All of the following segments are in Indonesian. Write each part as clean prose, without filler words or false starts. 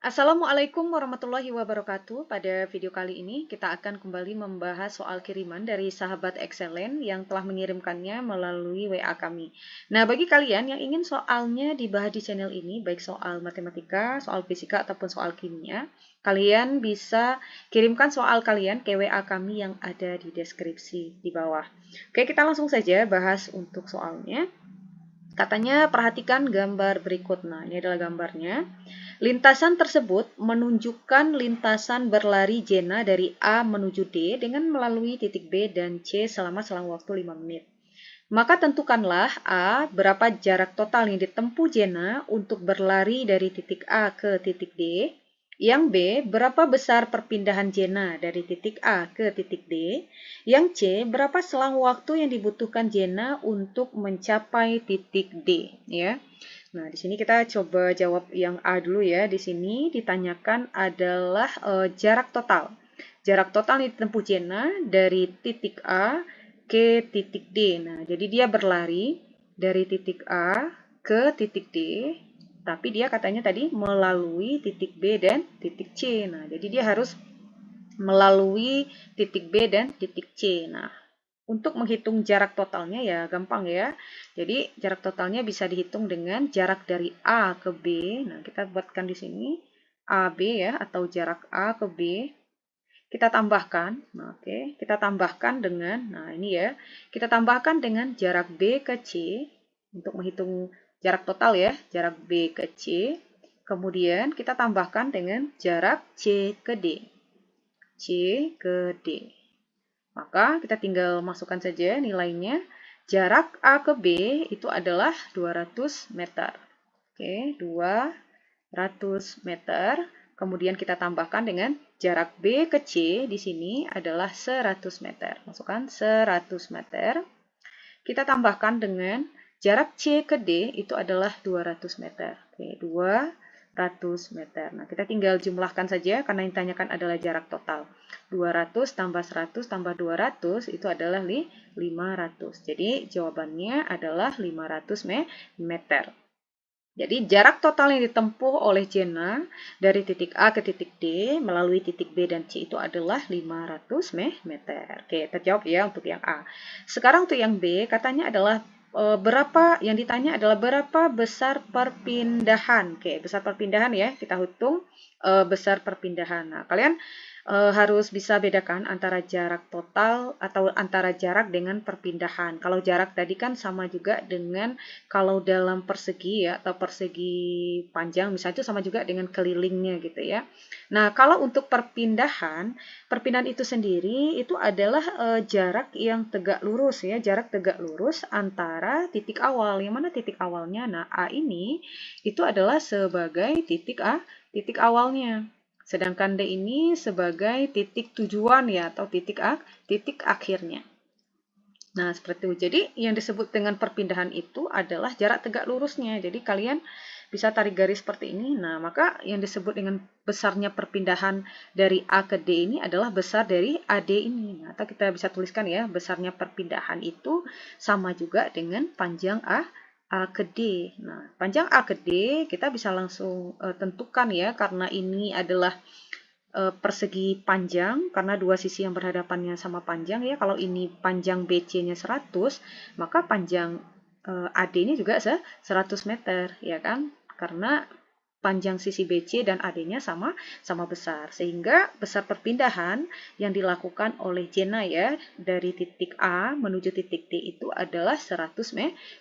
Assalamualaikum warahmatullahi wabarakatuh. Pada video kali ini kita akan kembali membahas soal kiriman dari sahabat Excellent yang telah mengirimkannya melalui WA kami. Nah, bagi kalian yang ingin soalnya dibahas di channel ini, baik soal matematika, soal fisika, ataupun soal kimia, kalian bisa kirimkan soal kalian ke WA kami yang ada di deskripsi di bawah. Oke, kita langsung saja bahas untuk soalnya. Katanya perhatikan gambar berikut. Nah, ini adalah gambarnya. Lintasan tersebut menunjukkan lintasan berlari Jena dari A menuju D dengan melalui titik B dan C selama selang waktu 5 menit. Maka tentukanlah A berapa jarak total yang ditempuh Jena untuk berlari dari titik A ke titik D. Yang B, berapa besar perpindahan Jena dari titik A ke titik D. Yang C, berapa selang waktu yang dibutuhkan Jena untuk mencapai titik D. Ya. Nah, di sini kita coba jawab yang A dulu ya. Di sini ditanyakan adalah jarak total. Jarak total yang ditempuh Jena dari titik A ke titik D. Nah, jadi dia berlari dari titik A ke titik D, tapi dia katanya tadi melalui titik B dan titik C. Nah, jadi dia harus melalui titik B dan titik C. Nah, untuk menghitung jarak totalnya ya gampang ya. Jadi jarak totalnya bisa dihitung dengan jarak dari A ke B. Nah, kita buatkan di sini AB ya, atau jarak A ke B. Kita tambahkan, nah, oke, kita tambahkan dengan, nah ini ya, kita tambahkan dengan jarak B ke C untuk menghitung jarak total ya, jarak B ke C. Kemudian kita tambahkan dengan jarak C ke D. C ke D. Maka kita tinggal masukkan saja nilainya. Jarak A ke B itu adalah 200 meter. Oke, 200 meter. Kemudian kita tambahkan dengan jarak B ke C di sini adalah 100 meter. Masukkan 100 meter. Kita tambahkan dengan jarak C ke D itu adalah 200 meter. Oke, 200 meter. Nah, kita tinggal jumlahkan saja karena yang ditanyakan adalah jarak total. 200 tambah 100 tambah 200 itu adalah 500. Jadi jawabannya adalah 500 meter. Jadi jarak total yang ditempuh oleh Jena dari titik A ke titik D melalui titik B dan C itu adalah 500 meter. Oke, terjawab ya untuk yang A. Sekarang untuk yang B, katanya adalah yang ditanya adalah berapa besar perpindahan. Oke, besar perpindahan ya, kita hitung besar perpindahan. Nah, kalian harus bisa bedakan antara jarak total atau antara jarak dengan perpindahan. Kalau jarak tadi kan sama juga dengan kalau dalam persegi ya, atau persegi panjang misalnya itu sama juga dengan kelilingnya gitu ya. Nah, kalau untuk perpindahan itu sendiri itu adalah jarak yang tegak lurus ya, jarak tegak lurus antara titik awal. Yang mana titik awalnya? Nah, A ini itu adalah sebagai titik awalnya. Sedangkan D ini sebagai titik tujuan ya, atau titik akhirnya. Nah, seperti itu. Jadi, yang disebut dengan perpindahan itu adalah jarak tegak lurusnya. Jadi, kalian bisa tarik garis seperti ini. Nah, maka yang disebut dengan besarnya perpindahan dari A ke D ini adalah besar dari AD ini. Nah, atau kita bisa tuliskan ya, besarnya perpindahan itu sama juga dengan panjang A ke D. Nah, panjang A ke D kita bisa langsung tentukan ya, karena ini adalah persegi panjang, karena dua sisi yang berhadapannya sama panjang ya. Kalau ini panjang BC-nya 100, maka panjang AD-nya juga 100 meter ya kan? Karena panjang sisi BC dan AD-nya sama besar. Sehingga besar perpindahan yang dilakukan oleh Jena ya dari titik A menuju titik D itu adalah 100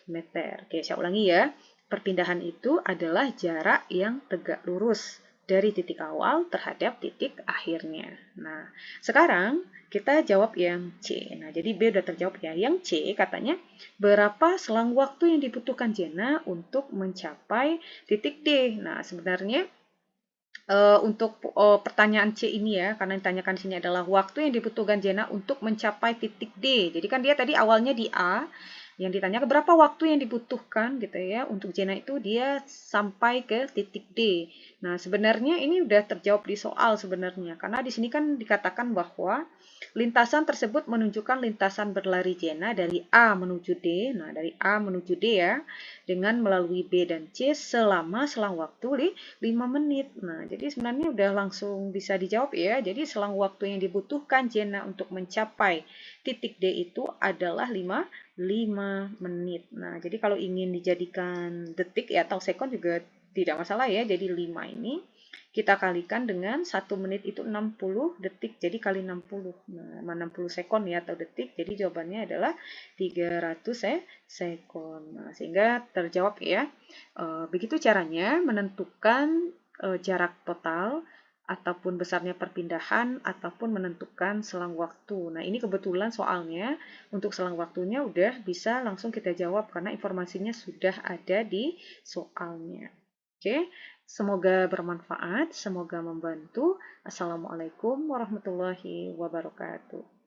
meter. Oke, saya ulangi ya. Perpindahan itu adalah jarak yang tegak lurus dari titik awal terhadap titik akhirnya. Nah, sekarang kita jawab yang C. Nah, jadi B udah terjawab ya. Yang C katanya berapa selang waktu yang dibutuhkan Jena untuk mencapai titik D. Nah, sebenarnya untuk pertanyaan C ini ya, karena yang ditanyakan di sini adalah waktu yang dibutuhkan Jena untuk mencapai titik D. Jadi kan dia tadi awalnya di A, yang ditanya berapa waktu yang dibutuhkan gitu ya untuk Jenna itu dia sampai ke titik D. Nah, sebenarnya ini udah terjawab di soal sebenarnya karena di sini kan dikatakan bahwa lintasan tersebut menunjukkan lintasan berlari Jenna dari A menuju D. Nah, dari A menuju D ya, dengan melalui B dan C selama selang waktu 5 menit. Nah, jadi sebenarnya udah langsung bisa dijawab ya. Jadi selang waktu yang dibutuhkan Jenna untuk mencapai titik D itu adalah 5 menit. Nah, jadi kalau ingin dijadikan detik ya atau sekon juga tidak masalah ya. Jadi 5 ini kita kalikan dengan 1 menit itu 60 detik, jadi kali 60. Nah, 60 sekon ya atau detik, jadi jawabannya adalah 300 sekon. Nah, sehingga terjawab ya. Begitu caranya menentukan jarak total ataupun besarnya perpindahan ataupun menentukan selang waktu. Nah, ini kebetulan soalnya untuk selang waktunya udah bisa langsung kita jawab karena informasinya sudah ada di soalnya. Oke, semoga bermanfaat, semoga membantu. Assalamualaikum warahmatullahi wabarakatuh.